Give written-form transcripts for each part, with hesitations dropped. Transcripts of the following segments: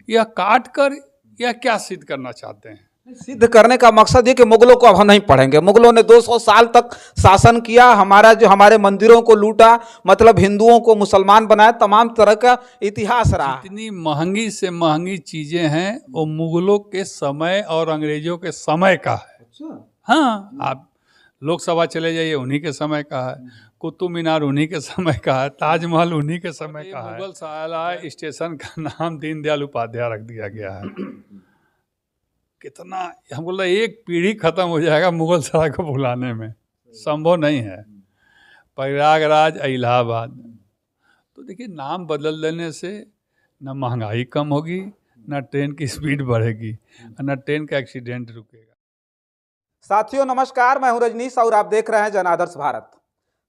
या काट कर या क्या सिद्ध करना चाहते हैं? सिद्ध करने का मकसद ये कि मुगलों को अब हम नहीं पढ़ेंगे। मुगलों ने 200 साल तक शासन किया, हमारे मंदिरों को लूटा, मतलब हिंदुओं को मुसलमान बनाया, तमाम तरह का इतिहास रहा। जितनी महंगी से महंगी चीजें हैं वो मुगलों के समय और अंग्रेजों के समय का है। अच्छा। हाँ, आप लोकसभा चले जाइए, उन्हीं के समय का है। कुतुब मीनार उन्हीं के समय का है। ताजमहल उन्हीं के समय का है। मुगल साला स्टेशन का नाम दीनदयाल उपाध्याय रख दिया गया है। कितना, हम बोल रहे एक पीढ़ी खत्म हो जाएगा मुगल सराय को भुलाने में, संभव नहीं है। प्रयागराज, इलाहाबाद, तो देखिए नाम बदल देने से न महंगाई कम होगी, न ट्रेन की स्पीड बढ़ेगी, न ट्रेन का एक्सीडेंट रुकेगा। साथियों नमस्कार, मैं हूं रजनीश और आप देख रहे हैं जनादर्श भारत।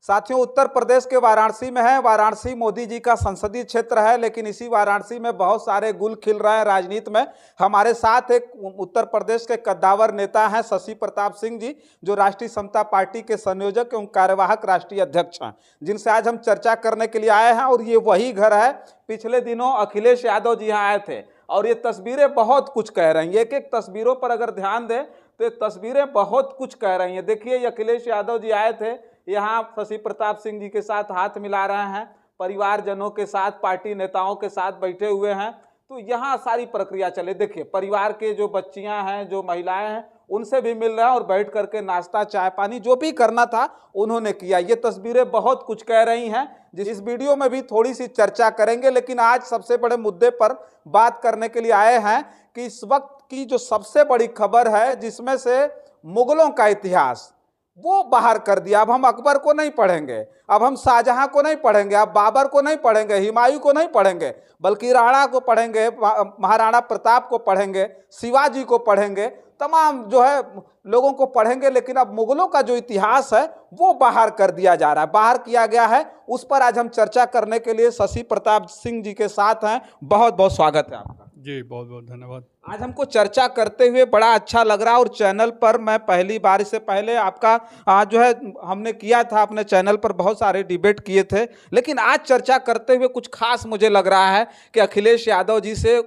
साथियों, उत्तर प्रदेश के वाराणसी में है। वाराणसी मोदी जी का संसदीय क्षेत्र है, लेकिन इसी वाराणसी में बहुत सारे गुल खिल रहे हैं राजनीति में। हमारे साथ एक उत्तर प्रदेश के कद्दावर नेता हैं शशि प्रताप सिंह जी, जो राष्ट्रीय समता पार्टी के संयोजक एवं कार्यवाहक राष्ट्रीय अध्यक्ष हैं, जिनसे आज हम चर्चा करने के लिए आए हैं। और ये वही घर है, पिछले दिनों अखिलेश यादव जी यहाँ आए थे और ये तस्वीरें बहुत कुछ कह रही हैं। एक एक तस्वीरों पर अगर ध्यान दें तो ये तस्वीरें बहुत कुछ कह रही हैं। देखिए, अखिलेश यादव जी आए थे यहाँ, शशि प्रताप सिंह जी के साथ हाथ मिला रहे हैं, परिवारजनों के साथ, पार्टी नेताओं के साथ बैठे हुए हैं। तो यहाँ सारी प्रक्रिया चले। देखिए, परिवार के जो बच्चियां हैं, जो महिलाएं हैं, उनसे भी मिल रहे हैं और बैठ करके नाश्ता, चाय पानी जो भी करना था उन्होंने किया। ये तस्वीरें बहुत कुछ कह रही हैं, जिस वीडियो में भी थोड़ी सी चर्चा करेंगे। लेकिन आज सबसे बड़े मुद्दे पर बात करने के लिए आए हैं कि इस वक्त की जो सबसे बड़ी खबर है, जिसमें से मुगलों का इतिहास वो बाहर कर दिया। अब हम अकबर को नहीं पढ़ेंगे, अब हम शाहजहां को नहीं पढ़ेंगे, अब बाबर को नहीं पढ़ेंगे, हुमायूं को नहीं पढ़ेंगे, बल्कि राणा को पढ़ेंगे, महाराणा प्रताप को पढ़ेंगे, शिवाजी को पढ़ेंगे, तमाम जो है लोगों को पढ़ेंगे। लेकिन अब मुगलों का जो इतिहास है वो बाहर कर दिया जा रहा है, बाहर किया गया है। उस पर आज हम चर्चा करने के लिए शशि प्रताप सिंह जी के साथ हैं। बहुत बहुत स्वागत है आपका। जी, बहुत बहुत धन्यवाद। आज हमको चर्चा करते हुए बड़ा अच्छा लग रहा है। और चैनल पर मैं पहली बार, इससे पहले आपका जो है हमने किया था, अपने चैनल पर बहुत सारे डिबेट किए थे, लेकिन आज चर्चा करते हुए कुछ खास मुझे लग रहा है कि अखिलेश यादव जी से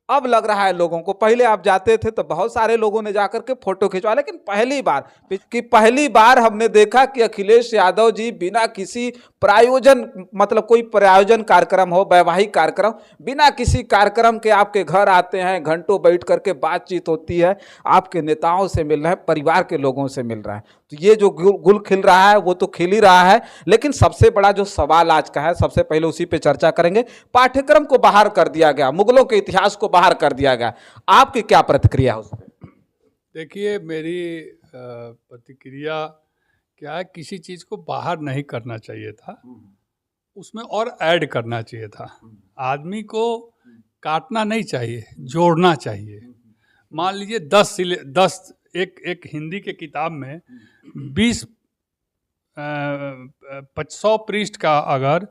अब लग रहा है लोगों को। पहले आप जाते थे तो बहुत सारे लोगों ने जाकर के फोटो खिंचवा, लेकिन पहली बार हमने देखा कि अखिलेश यादव जी बिना किसी प्रायोजन, मतलब कोई प्रायोजन कार्यक्रम हो, वैवाहिक कार्यक्रम, बिना किसी कार्यक्रम के आपके घर आते हैं, घंटों बैठ करके बातचीत होती है, आपके नेताओं से मिल रहे हैं, परिवार के लोगों से मिल रहा है। तो ये जो गुल खिल रहा है वो तो खिल ही रहा है। लेकिन सबसे बड़ा जो सवाल आज का है, सबसे पहले उसी पे चर्चा करेंगे। पाठ्यक्रम को बाहर कर दिया गया, मुगलों के इतिहास को बाहर कर दिया गया, आपकी क्या प्रतिक्रिया है उस पर? देखिए, मेरी प्रतिक्रिया क्या है, किसी चीज़ को बाहर नहीं करना चाहिए था, उसमें और ऐड करना चाहिए था। आदमी को काटना नहीं चाहिए, जोड़ना चाहिए। मान लीजिए 10 एक हिंदी के किताब में 100 पृष्ठ का अगर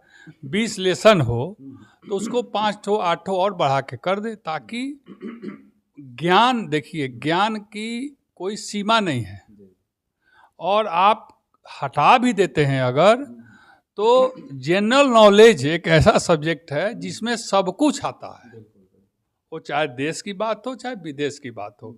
20 लेसन हो तो उसको 5 ठो 8 ठो और बढ़ा के कर दे, ताकि ज्ञान, देखिए ज्ञान की कोई सीमा नहीं है। और आप हटा भी देते हैं अगर, तो जनरल नॉलेज एक ऐसा सब्जेक्ट है जिसमें सब कुछ आता है। वो चाहे देश की बात हो, चाहे विदेश की बात हो,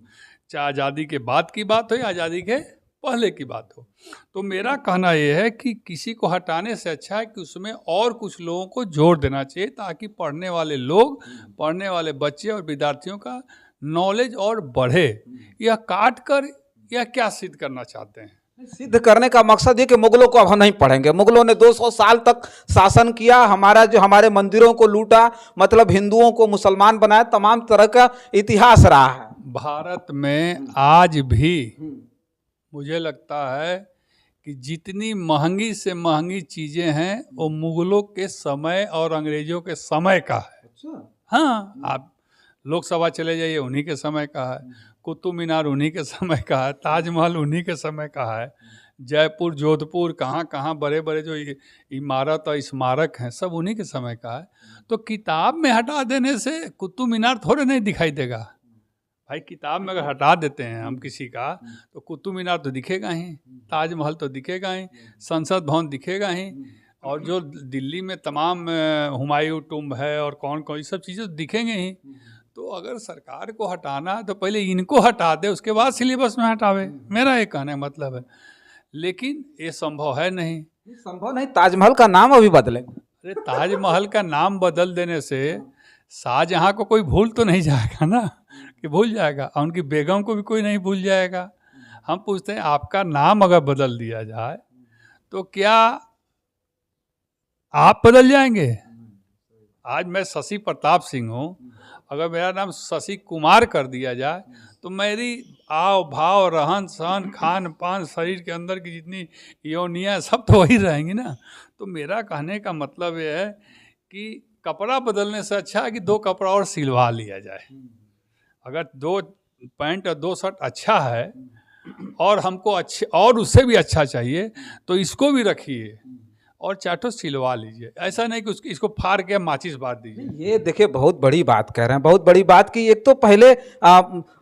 चाहे आज़ादी के बाद की बात हो या आज़ादी के पहले की बात हो। तो मेरा कहना यह है कि किसी को हटाने से अच्छा है कि उसमें और कुछ लोगों को जोड़ देना चाहिए, ताकि पढ़ने वाले लोग, पढ़ने वाले बच्चे और विद्यार्थियों का नॉलेज और बढ़े। यह काट कर या क्या सिद्ध करना चाहते हैं? सिद्ध करने का मकसद ये कि मुगलों को अब हम नहीं पढ़ेंगे। मुगलों ने 200 साल तक शासन किया, हमारे मंदिरों को लूटा, मतलब हिंदुओं को मुसलमान बनाया, तमाम तरह का इतिहास रहा है। भारत में आज भी मुझे लगता है कि जितनी महंगी से महंगी चीज़ें हैं वो मुगलों के समय और अंग्रेजों के समय का है। हाँ, आप लोकसभा चले जाइए, उन्हीं के समय का है। कुतुब मीनार उन्हीं के समय का है। ताजमहल उन्हीं के समय का है। जयपुर, जोधपुर, कहाँ कहाँ बड़े बड़े जो इमारत और स्मारक हैं, सब उन्हीं के समय का है। तो किताब में हटा देने से कुतुब मीनार थोड़े नहीं दिखाई देगा भाई। किताब में अगर हटा देते हैं हम किसी का, तो कुतुब मीनार तो दिखेगा ही, ताजमहल तो दिखेगा ही, संसद भवन दिखेगा ही, और जो दिल्ली में तमाम हुमायूं टुम्ब है और कौन कौन, सब चीज़ें तो दिखेंगे ही। तो अगर सरकार को हटाना है तो पहले इनको हटा दे, उसके बाद सिलेबस में हटावे, मेरा ये कहने का मतलब है। लेकिन ये संभव है नहीं। संभव नहीं। ताजमहल का नाम अभी बदले। अरे ताजमहल का नाम बदल देने से शाहजहाँ को कोई भूल तो नहीं जाएगा ना, कि भूल जाएगा, और उनकी बेगम को भी कोई नहीं भूल जाएगा। हम पूछते हैं आपका नाम अगर बदल दिया जाए तो क्या आप बदल जाएंगे? आज मैं शशि प्रताप सिंह हूँ, अगर मेरा नाम शशि कुमार कर दिया जाए तो मेरी आव भाव, रहन सहन, खान पान, शरीर के अंदर की जितनी योनियाँ सब तो वही रहेंगी ना। तो मेरा कहने का मतलब ये है कि कपड़ा बदलने से अच्छा है कि 2 कपड़ा और सिलवा लिया जाए। अगर 2 पैंट और 2 शर्ट अच्छा है और हमको अच्छे और उससे भी अच्छा चाहिए तो इसको भी रखिए और चाटो सिलवा लीजिए। ऐसा नहीं कि इसको फाड़ के माचिस बांट दीजिए। ये देखिए बहुत बड़ी बात कह रहे हैं, बहुत बड़ी बात की। एक तो पहले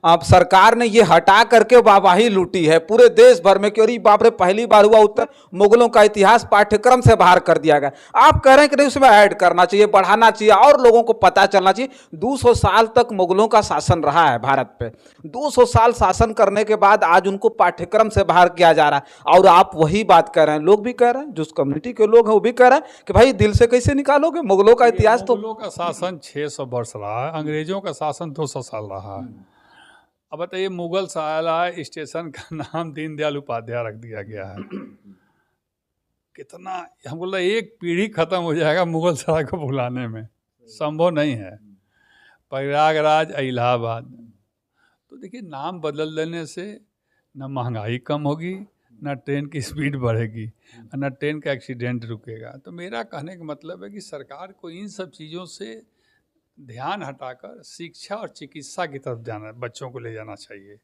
आप सरकार ने ये हटा करके वाहवाही लूटी है पूरे देश भर में कि अरे बाप रे, पहली बार हुआ उत्तर मुगलों का इतिहास पाठ्यक्रम से बाहर कर दिया गया। आप कह रहे हैं कि नहीं, उसमें ऐड करना चाहिए, बढ़ाना चाहिए और लोगों को पता चलना चाहिए। 200 साल तक मुगलों का शासन रहा है भारत पे। 200 साल शासन करने के बाद आज उनको पाठ्यक्रम से बाहर किया जा रहा है। और आप वही बात कह रहे हैं, लोग भी कह रहे हैं, जो कम्युनिटी के लोग हैं वो भी कह रहे हैं कि भाई दिल से कैसे निकालोगे? मुगलों का इतिहास तो, मुगलों का शासन 600 वर्ष रहा है, अंग्रेजों का शासन 200 साल रहा है। अब बताइए, मुगल साला स्टेशन का नाम दीनदयाल उपाध्याय रख दिया गया है। कितना, हम बोल रहे एक पीढ़ी खत्म हो जाएगा मुगल सराय को भुलाने में, संभव नहीं है। प्रयागराज, इलाहाबाद, तो देखिए नाम बदल देने से न महंगाई कम होगी, न ट्रेन की स्पीड बढ़ेगी, न ट्रेन का एक्सीडेंट रुकेगा। तो मेरा कहने का मतलब है कि सरकार को इन सब चीज़ों से ध्यान हटाकर शिक्षा और चिकित्सा की तरफ जाना, बच्चों को ले जाना चाहिए।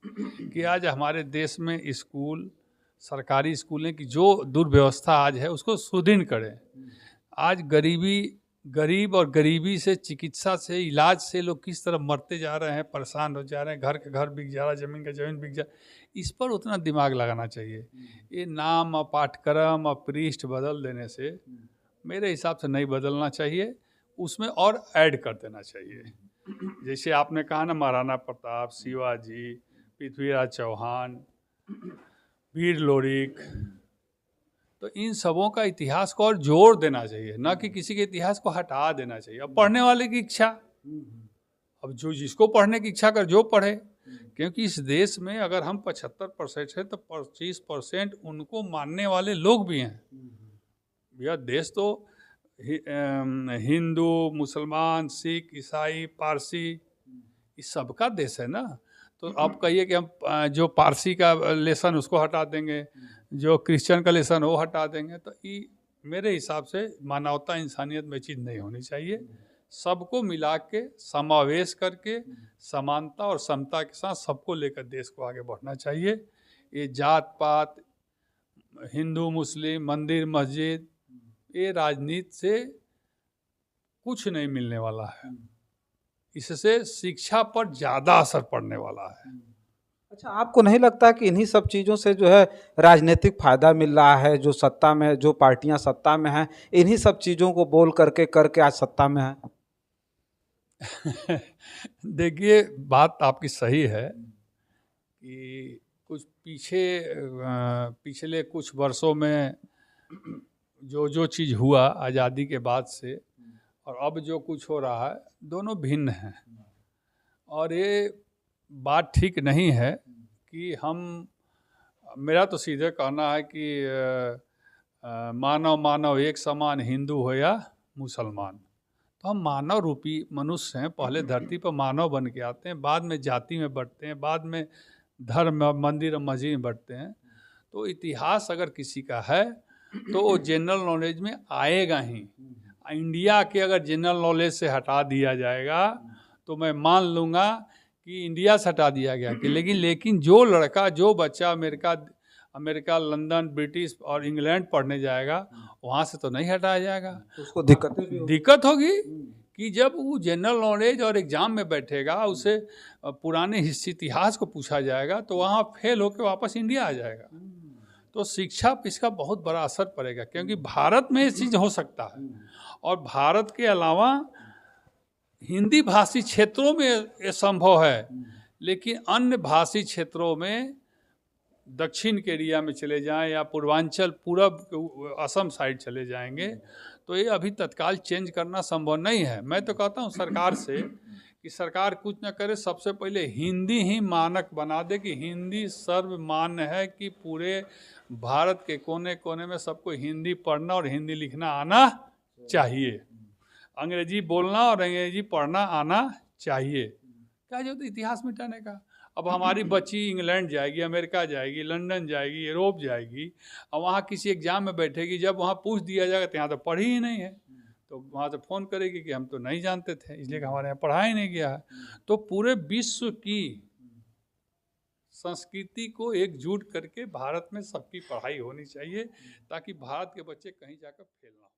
कि आज हमारे देश में स्कूल, सरकारी स्कूलें की जो दुर्व्यवस्था आज है उसको सुदृढ़ करें। आज गरीब और गरीबी से, चिकित्सा से, इलाज से लोग किस तरह मरते जा रहे हैं, परेशान हो जा रहे हैं, घर के घर बिक जा रहा है, ज़मीन का ज़मीन बिक जा, इस पर उतना दिमाग लगाना चाहिए। ये नाम और पाठ्यक्रम और पृष्ठ बदल देने से मेरे हिसाब से नहीं बदलना चाहिए, उसमें और ऐड कर देना चाहिए। जैसे आपने कहा ना, महाराणा प्रताप, शिवाजी, पृथ्वीराज चौहान, वीर लोरिक, तो इन सबों का इतिहास को और जोड़ देना चाहिए, ना कि किसी के इतिहास को हटा देना चाहिए। अब पढ़ने वाले की इच्छा, अब जो जिसको पढ़ने की इच्छा कर जो पढ़े, क्योंकि इस देश में अगर हम 75% है तो 25% उनको मानने वाले लोग भी हैं। यह देश तो हिंदू, मुसलमान, सिख, ईसाई, पारसी, इस सब का देश है ना। तो आप कहिए कि हम जो पारसी का लेसन उसको हटा देंगे, जो क्रिश्चियन का लेसन वो हटा देंगे, तो ये मेरे हिसाब से मानवता, इंसानियत में चीज़ नहीं होनी चाहिए। सबको मिला के, समावेश करके, समानता और समता के साथ सबको लेकर देश को आगे बढ़ना चाहिए। ये जात पात, हिंदू मुस्लिम, मंदिर मस्जिद, ये राजनीति से कुछ नहीं मिलने वाला है। इससे शिक्षा पर ज़्यादा असर पड़ने वाला है। अच्छा, आपको नहीं लगता कि इन्हीं सब चीज़ों से जो है राजनीतिक फायदा मिल रहा है? जो सत्ता में, जो पार्टियां सत्ता में हैं, इन्हीं सब चीज़ों को बोल करके आज सत्ता में है। देखिए, बात आपकी सही है कि कुछ पिछले कुछ वर्षों में जो चीज़ हुआ आज़ादी के बाद से और अब जो कुछ हो रहा है, दोनों भिन्न हैं। और ये बात ठीक नहीं है कि मेरा तो सीधे कहना है कि मानव मानव एक समान, हिंदू हो या मुसलमान। तो हम मानव रूपी मनुष्य हैं, पहले धरती पर मानव बन के आते हैं, बाद में जाति में बढ़ते हैं, बाद में धर्म, मंदिर और मस्जिद में बढ़ते हैं। तो इतिहास अगर किसी का है तो वो जनरल नॉलेज में आएगा ही। इंडिया के अगर जनरल नॉलेज से हटा दिया जाएगा तो मैं मान लूँगा कि इंडिया से हटा दिया गया कि लेकिन जो लड़का, जो बच्चा अमेरिका, लंदन, ब्रिटिश और इंग्लैंड पढ़ने जाएगा, वहाँ से तो नहीं हटाया जाएगा। तो उसको दिक्कत होगी कि जब वो जनरल नॉलेज और एग्ज़ाम में बैठेगा, उसे पुराने इतिहास को पूछा जाएगा तो वहाँ फेल होकर वापस इंडिया आ जाएगा। तो शिक्षा पर इसका बहुत बड़ा असर पड़ेगा, क्योंकि भारत में ये चीज़ हो सकता है। और भारत के अलावा हिंदी भाषी क्षेत्रों में ये संभव है, लेकिन अन्य भाषी क्षेत्रों में दक्षिण के एरिया में चले जाएं या पूर्वांचल पूरब असम साइड चले जाएंगे तो ये अभी तत्काल चेंज करना संभव नहीं है। मैं तो कहता हूँ सरकार से कि सरकार कुछ न करे, सबसे पहले हिंदी ही मानक बना दे कि हिंदी सर्वमान्य है, कि पूरे भारत के कोने कोने में सबको हिंदी पढ़ना और हिंदी लिखना आना चाहिए, अंग्रेजी बोलना और अंग्रेजी पढ़ना आना चाहिए। क्या जो इतिहास मिटाने का। अब हमारी बच्ची इंग्लैंड जाएगी, अमेरिका जाएगी, लंदन जाएगी, यूरोप जाएगी, और वहाँ किसी एग्जाम में बैठेगी, जब वहाँ पूछ दिया जाएगा तो यहाँ तो पढ़ी ही नहीं है, तो वहाँ से फ़ोन करेगी कि हम तो नहीं जानते थे, इसलिए कि हमारे यहाँ पढ़ा ही नहीं गया है। तो पूरे विश्व की संस्कृति को एकजुट करके भारत में सबकी पढ़ाई होनी चाहिए, ताकि भारत के बच्चे कहीं जाकर फेल ना हो।